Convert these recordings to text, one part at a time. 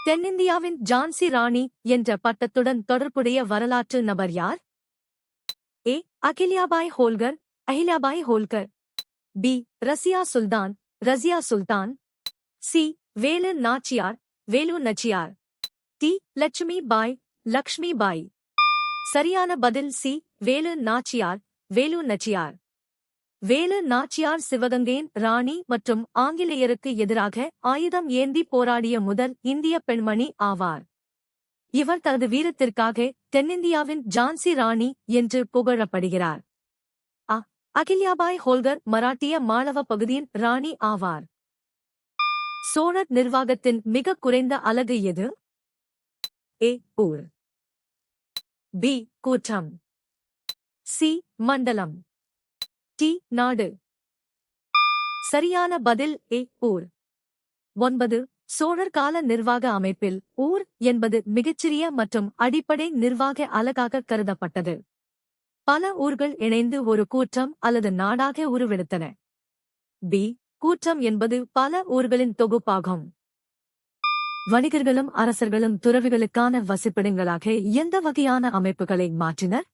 தென்னிந்தியாவின் ஜான்சி ராணி என்ற பட்டத்துடன் தொடர்புடைய வரலாற்று நபர் யார்? ஏ. அகில்யாபாய் ஹோல்கர், அஹில்யாபாய் ஹோல்கர். பி. ரசியா சுல்தான், ரசியா சுல்தான். சி. வேலு நாச்சியார், வேலு நச்சியார். டி. லட்சுமி பாய், லக்ஷ்மி பாய். சரியான பதில் சி. வேலு நாச்சியார், வேலு நச்சியார். வேலு நாச்சியார் சிவகங்கையின் ராணி மற்றும் ஆங்கிலேயருக்கு எதிராக ஆயுதம் ஏந்தி போராடிய முதல் இந்திய பெண்மணி ஆவார். இவர் தனது வீரத்திற்காக தென்னிந்தியாவின் ஜான்சி ராணி என்று புகழப்படுகிறார். அ. அகில்யாபாய் ஹோல்கர் மராட்டிய மாளவ பகுதியின் ராணி ஆவார். சோழர் நிர்வாகத்தின் மிக குறைந்த அலகு எது? ஏ. ஊர். பி. கூற்றம். சி. மண்டலம். டி. நாடு. சரியான பதில் ஏ. ஊர். 9. சோழர் கால நிர்வாக அமைப்பில் ஊர் என்பது மிகச்சிறிய மற்றும் அடிப்படை நிர்வாக அலகாக கருதப்பட்டது. பல ஊர்கள் இணைந்து ஒரு கூற்றம் அல்லது நாடாக உருவெடுத்தன. பி. கூற்றம் என்பது பல ஊர்களின் தொகுப்பாகும். வணிகர்களும் அரசர்களும் துறவிகளுக்கான வசிப்பிடங்களாக எந்த வகையான அமைப்புகளை மாற்றினர்?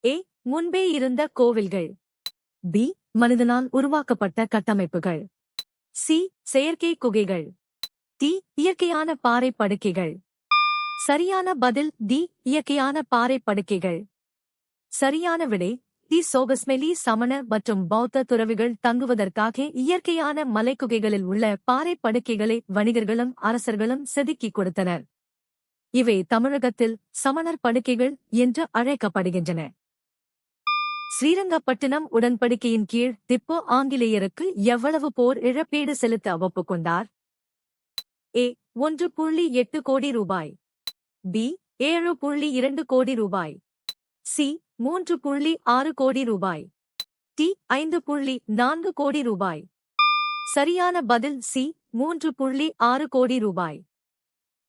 ஏ. முன்பே இருந்த கோவில்கள். பி. மனிதனால் உருவாக்கப்பட்ட கட்டமைப்புகள். சி. செயற்கை குகைகள். டி. இயற்கையான பாறை படுக்கைகள். சரியான பதில் டி. இயற்கையான பாறை படுக்கைகள். சரியான விடை டி. சோகஸ்மெலி சமண மற்றும் பௌத்த துறவிகள் தங்குவதற்காக இயற்கையான மலைக்குகைகளில் உள்ள பாறை படுக்கைகளை வணிகர்களும் அரசர்களும் செதுக்கிக் கொடுத்தனர். இவை தமிழகத்தில் சமணர் படுக்கைகள் என்று அழைக்கப்படுகின்றன. ஸ்ரீரங்கப்பட்டினம் உடன்படிக்கையின் கீழ் திப்பு ஆங்கிலேயருக்கு எவ்வளவு போர் இழப்பீடு செலுத்த ஒப்புக்கொண்டார்? ஏ. 1.8 கோடி ரூபாய். பி. 7.2 கோடி ரூபாய். சி. 3.6 கோடி ரூபாய். டி. 5.4 கோடி ரூபாய். சரியான பதில் சி. 3.6 கோடி ரூபாய்.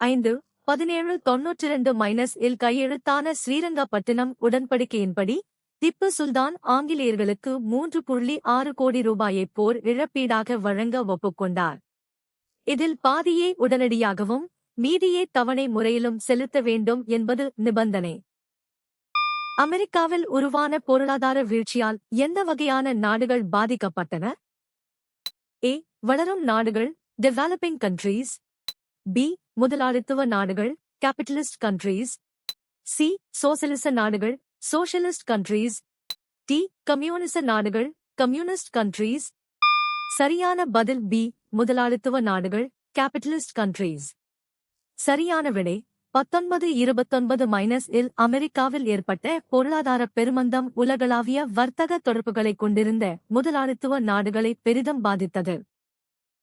5. 1792 இல் கையெழுத்தான ஸ்ரீரங்கப்பட்டினம் உடன்படிக்கையின்படி திப்பு சுல்தான் ஆங்கிலேயர்களுக்கு 3.6 கோடி ரூபாயை போர் இழப்பீடாக வழங்க ஒப்புக்கொண்டார். இதில் பாதியை உடனடியாகவும் மீதியை தவணை முறையிலும் செலுத்த வேண்டும் என்பது நிபந்தனை. அமெரிக்காவில் உருவான பொருளாதார வீழ்ச்சியால் எந்த வகையான நாடுகள் பாதிக்கப்பட்டன? ஏ. வளரும் நாடுகள், டெவலப்பிங் கண்ட்ரீஸ். பி. முதலாளித்துவ நாடுகள், கேபிட்டலிஸ்ட் கண்ட்ரீஸ். சி. சோசலிச நாடுகள், சோஷலிஸ்ட் கண்ட்ரீஸ். டி. கம்யூனிச நாடுகள், கம்யூனிஸ்ட் கண்ட்ரீஸ். சரியான பதில் பி. முதலாளித்துவ நாடுகள், கேபிட்டலிஸ்ட் கண்ட்ரீஸ். சரியான விடை 1929 இல் அமெரிக்காவில் ஏற்பட்ட பொருளாதார பெருமந்தம் உலகளாவிய வர்த்தக தொடர்புகளைக் கொண்டிருந்த முதலாளித்துவ நாடுகளை பெரிதும் பாதித்தது.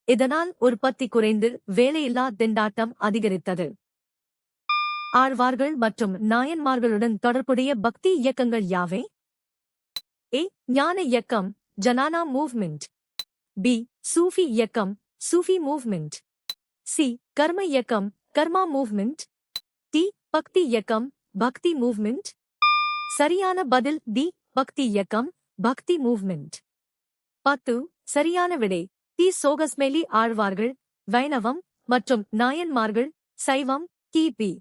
இதனால் உற்பத்தி குறைந்து வேலையில்லா திண்டாட்டம் அதிகரித்தது. ஆழ்வார்கள் மற்றும் நாயன்மார்களுடன் தொடர்புடைய பக்தி இயக்கங்கள் யாவை? ஏ. ஞான இயக்கம், ஜனானா மூவ்மெண்ட். பி. சூஃபி இயக்கம், சூஃபி மூவ்மெண்ட். சி. கர்ம இயக்கம், கர்மா மூவ்மெண்ட். டி. பக்தி இயக்கம், பக்தி மூவ்மெண்ட். சரியான பதில் டி. பக்தி இயக்கம், பக்தி மூவ்மெண்ட். 10. சரியான விடை டி. சோகஸ்மெலி ஆழ்வார்கள், வைணவம் மற்றும் நாயன்மார்கள், சைவம். கி.பி.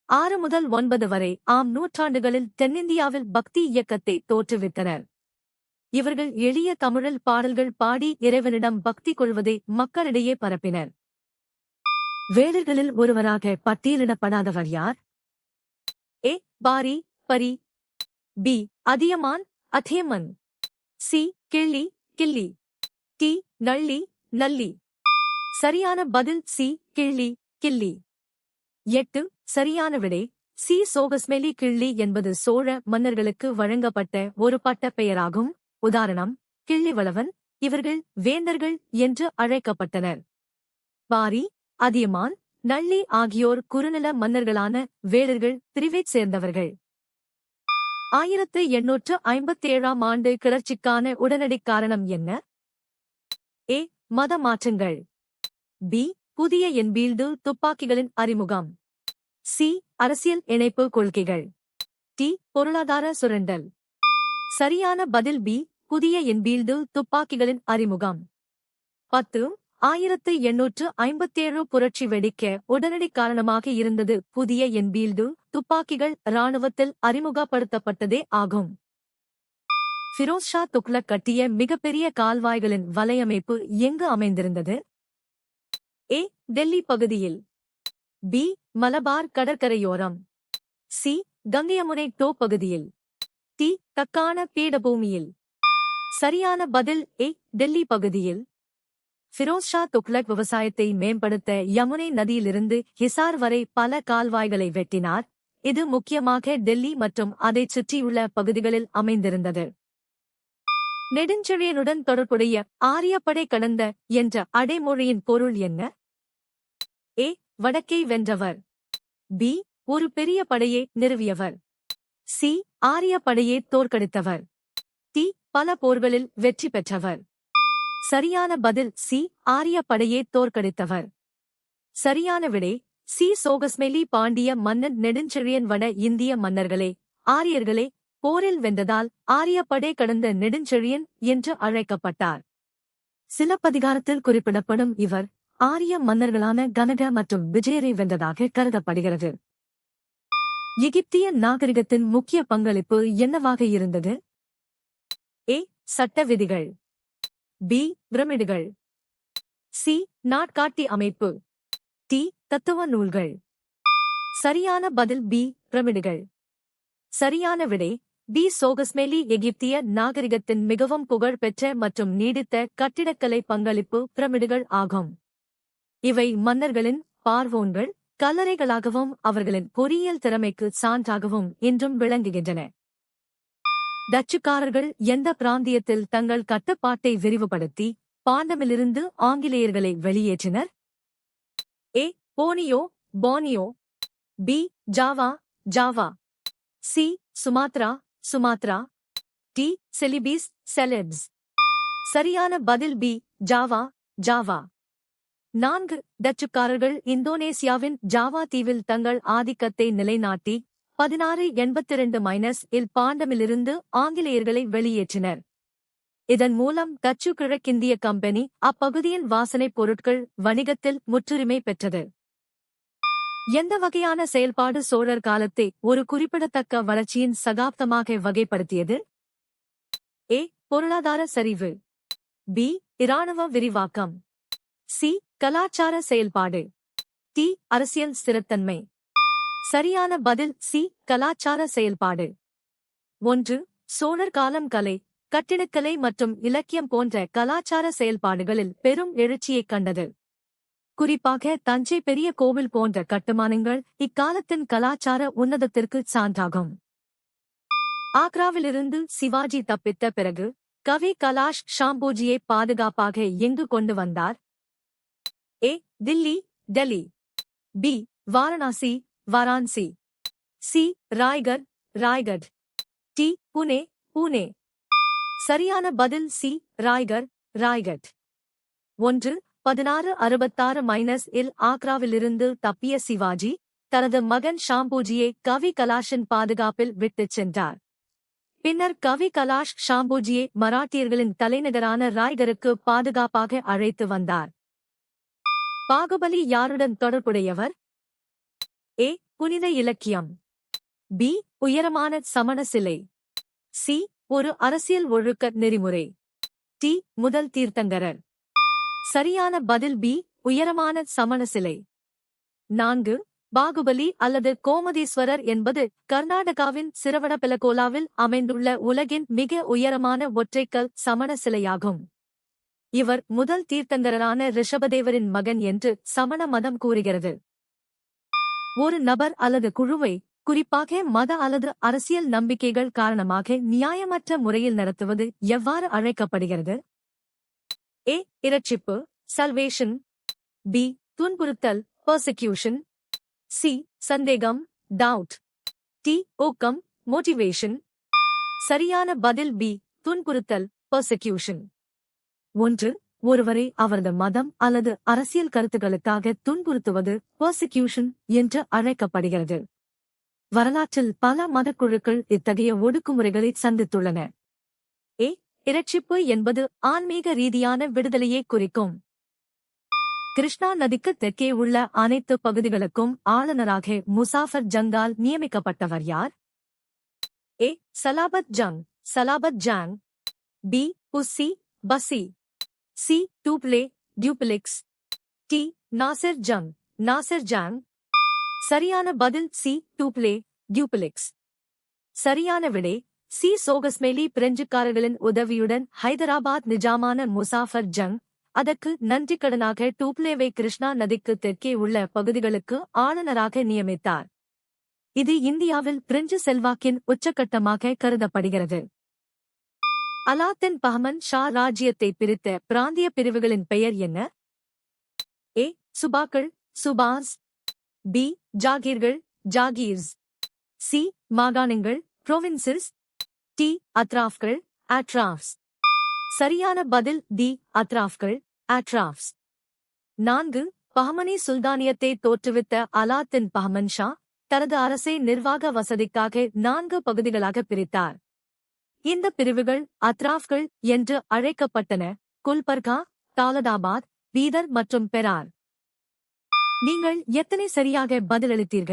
6 முதல் 9 வரை ஆம் நூற்றாண்டுகளில் தென்னிந்தியாவில் பக்தி இயக்கத்தை தோற்றுவித்தனர். இவர்கள் எளிய தமிழில் பாடல்கள் பாடி இறைவனிடம் பக்தி கொள்வதை மக்களிடையே பரப்பினர். வேடர்களில் ஒருவராக பட்டியலிடப்படாதவர் யார்? ஏ. பாரி, பரி. பி. அதியமான், அதியமன். சி. கிள்ளி, கிள்ளி. டி. நள்ளி, நல்லி. சரியான பதில் சி. கிள்ளி, கிள்ளி. 8. சரியான விடை சி. சோகஸ்மெலி கிள்ளி என்பது சோழ மன்னர்களுக்கு வழங்கப்பட்ட ஒரு பட்டப் பெயராகும். உதாரணம்: கிள்ளிவளவன். இவர்கள் வேந்தர்கள் என்று அழைக்கப்பட்டனர். பாரி, அதியமான், நள்ளி ஆகியோர் குறுநில மன்னர்களான வேடர்கள் பிரிவைச் சேர்ந்தவர்கள். 1857 ஆண்டு கிளர்ச்சிக்கான உடனடிக் காரணம் என்ன? ஏ. மத மாற்றங்கள். பி. புதிய என்பீல்டு துப்பாக்கிகளின் அறிமுகம். சி. அரசியல் இணைப்பு கொள்கைகள். டி. பொருளாதார சுரண்டல். சரியான பதில் பி. புதிய என்பீல்டு துப்பாக்கிகளின் அறிமுகம். 10. 1857 புரட்சி வெடிக்க உடனடி காரணமாக இருந்தது புதிய என்பீல்டு துப்பாக்கிகள் இராணுவத்தில் அறிமுகப்படுத்தப்பட்டதே ஆகும். ஃபிரோஸ் ஷா துக்ளக் கட்டிய மிகப்பெரிய கால்வாய்களின் வலையமைப்பு எங்கு அமைந்திருந்தது? ஏ. டெல்லி பகுதியில். பி. மலபார் கடற்கரையோரம். சி. கங்கையமுனை டோ பகுதியில். டி. தக்கான பீடபூமியில். சரியான பதில் ஏ. டெல்லி பகுதியில். ஃபிரோஸ் ஷா துக்ளக் விவசாயத்தை மேம்படுத்த யமுனை நதியிலிருந்து ஹிசார் வரை பல கால்வாய்களை வெட்டினார். இது முக்கியமாக டெல்லி மற்றும் அதைச் சுற்றியுள்ள பகுதிகளில் அமைந்திருந்தது. நெடுஞ்செழியனுடன் தொடர்புடைய ஆரியப்படை கடந்த என்ற அடைமொழியின் பொருள் என்ன? ஏ. வடக்கை வென்றவர். பி. ஒரு பெரிய படையை நிறுவியவர். சி. ஆரியப்படையை தோற்கடித்தவர். டி. பல போர்களில் வெற்றி பெற்றவர். சரியான பதில் சி. ஆரியப்படையை தோற்கடித்தவர். சரியான விடை சி. சோகஸ்மெலி. பாண்டிய மன்னன் நெடுஞ்செழியன் வட இந்திய மன்னர்களே ஆரியர்களே போரில் வென்றதால் ஆரியப்படை கடந்த நெடுஞ்செழியன் என்று அழைக்கப்பட்டார். சிலப்பதிகாரத்தில் குறிப்பிடப்படும் இவர் ஆரிய மன்னர்களான கனக மற்றும் விஜயரை வென்றதாக கருதப்படுகிறது. எகிப்திய நாகரிகத்தின் முக்கிய பங்களிப்பு என்னவாக இருந்தது? ஏ. சட்ட விதிகள். பி. பிரமிடுகள். சி. நாட்காட்டி அமைப்பு. டி. தத்துவ நூல்கள். சரியான பதில் பி. பிரமிடுகள். சரியான விடை பி. சோகஸ்மெலி. எகிப்திய நாகரிகத்தின் மிகவும் புகழ் பெற்ற மற்றும் நீடித்த கட்டிடக்கலை பங்களிப்பு பிரமிடுகள் ஆகும். இவை மன்னர்களின் பார்வோன்கள் கல்லறைகளாகவும் அவர்களின் பொறியியல் திறமைக்கு சான்றாகவும் இன்றும் விளங்குகின்றன. டச்சுக்காரர்கள் எந்த பிராந்தியத்தில் தங்கள் கட்டுப்பாட்டை விரிவுபடுத்தி பாண்டமிலிருந்து ஆங்கிலேயர்களை வெளியேற்றினர்? A. Borneo Borneo. B. Java Java. C. Sumatra Sumatra. D. Celebes Celebes. சரியான பதில் பி. Java Java. 4. டச்சுக்காரர்கள் இந்தோனேசியாவின் ஜாவா தீவில் தங்கள் ஆதிக்கத்தை நிலைநாட்டி 1682 பாண்டமிலிருந்து ஆங்கிலேயர்களை வெளியேற்றினர். இதன் மூலம் டச்சு கிழக்கிந்திய கம்பெனி அப்பகுதியின் வாசனைப் பொருட்கள் வணிகத்தில் முற்றுரிமை பெற்றது. எந்த வகையான செயல்பாடு சோழர் காலத்தை ஒரு குறிப்பிடத்தக்க வளர்ச்சியின் சகாப்தமாக வகைப்படுத்தியது? ஏ. பொருளாதார சரிவு. பி. இராணுவ விரிவாக்கம். சி. கலாச்சார செயல்பாடு. டி. அரசியல் ஸ்திரத்தன்மை. சரியான பதில் சி. கலாச்சார செயல்பாடு. 1. சோழர் காலம் கலை கட்டிடக்கலை மற்றும் இலக்கியம் போன்ற கலாச்சார செயல்பாடுகளில் பெரும் எழுச்சியைக் கண்டது. குறிப்பாக தஞ்சை பெரிய கோவில் போன்ற கட்டுமானங்கள் இக்காலத்தின் கலாச்சார உன்னதத்திற்கு சான்றாகும். ஆக்ராவிலிருந்து சிவாஜி தப்பித்த பிறகு கவி கலாஷ் ஷாம்பூஜியை பாதுகாப்பாக எங்கு கொண்டு வந்தார்? A. Delhi Delhi. B. Varanasi Varanasi. C. Raigarh Raigad. D. Pune Pune. சரியான பதில் சி. ராய்கர் ராய்கட். 1. 1666 ஆக்ராவிலிருந்து தப்பிய சிவாஜி தனது மகன் ஷாம்பூஜியை கவி கலாஷின் பாதுகாப்பில் விட்டுச் சென்றார். பின்னர் கவி கலாஷ் ஷாம்பூஜியை மராட்டியர்களின் தலைநகரான ராய்கருக்கு பாதுகாப்பாக அழைத்து வந்தார். பாகுபலி யாருடன் தொடர்புடையவர்? ஏ. புனித இலக்கியம். பி. உயரமான சமண சிலை. சி. ஒரு அரசியல் ஒழுக்க நெறிமுறை. டி. முதல் தீர்த்தங்கரர். சரியான பதில் பி. உயரமான சமண சிலை. 4. பாகுபலி அல்லது கோமதீஸ்வரர் என்பது கர்நாடகாவின் சிரவணபெலகோலாவில் அமைந்துள்ள உலகின் மிக உயரமான ஒற்றைக்கல் சமண சிலையாகும். இவர் முதல் தீர்த்தங்கரரான ரிஷபதேவரின் மகன் என்று சமண மதம் கூறுகிறது. ஒரு நபர் அல்லது குழுவை குறிப்பாக மத அல்லது அரசியல் நம்பிக்கைகள் காரணமாக நியாயமற்ற முறையில் நடத்துவது எவ்வாறு அழைக்கப்படுகிறது? ஏ. இரட்சிப்பு சல்வேஷன். பி. துன்புறுத்தல் பெர்சிக்யூஷன். சி. சந்தேகம் டவுட். டி. ஊக்கம் மோட்டிவேஷன். சரியான பதில் பி. துன்புறுத்தல் பெர்சிக்யூஷன். 1. ஒருவரை அவரது மதம் அல்லது அரசியல் கருத்துக்களுக்காக துன்புறுத்துவது பெர்சிக்யூஷன் என்று அழைக்கப்படுகிறது. வரலாற்றில் பல மதக்குழுக்கள் இத்தகைய ஒடுக்குமுறைகளை சந்தித்துள்ளன. ஏ. இரட்சிப்பு என்பது ஆன்மீக ரீதியான விடுதலையை குறிக்கும். கிருஷ்ணா நதிக்கு தெற்கே உள்ள அனைத்து பகுதிகளுக்கும் ஆளுநராக முசாஃபர் ஜங்கால் நியமிக்கப்பட்டவர் யார்? A. Salabat Jung, Salabat Jung. B. Bussy, Bussy. C. Dupleix, Dupleix. D. Nasir Jung, Nasir Jung. சரியான பதில் சி. டூப்லே, டியூப்ளிக்ஸ். சரியான விடை சி. சோகஸ்மேலி. பிரெஞ்சுக்காரர்களின் உதவியுடன் ஹைதராபாத் நிஜாமான முசாஃபர் ஜங் அதற்கு நன்றிக்கடனாக டூப்லேவை கிருஷ்ணா நதிக்கு தெற்கே உள்ள பகுதிகளுக்கு ஆளுநராக நியமித்தார். இது இந்தியாவில் பிரெஞ்சு செல்வாக்கின் உச்சக்கட்டமாக கருதப்படுகிறது. அலாத்தின் பஹமன் ஷா ராஜ்யத்தை பிரித்த பிராந்திய பிரிவுகளின் பெயர் என்ன? ஏ. சுபாக்கள், சுபாஸ். பி. ஜாகீர்கள், ஜாகீர்ஸ். சி. மாகாணங்கள், புரோவின்சஸ். டி. அத்ராஃப்கள், அட்ராஃப்ஸ். சரியான பதில் டி. அத்ராஃப்கள், அட்ராஃப்ஸ். 4. பஹமனி சுல்தானியத்தை தோற்றுவித்த அலாத்தின் பஹமன் ஷா தனது அரசை நிர்வாக வசதிக்காக 4 பகுதிகளாக பிரித்தார். இந்த பிரிவுகள் அத்ராஃப்கள் என்று அழைக்கப்பட்டன. குல்பர்கா, தாலதாபாத், பீதர் மற்றும் பெரார். நீங்கள் எத்தனை சரியாக பதிலளித்தீர்கள்?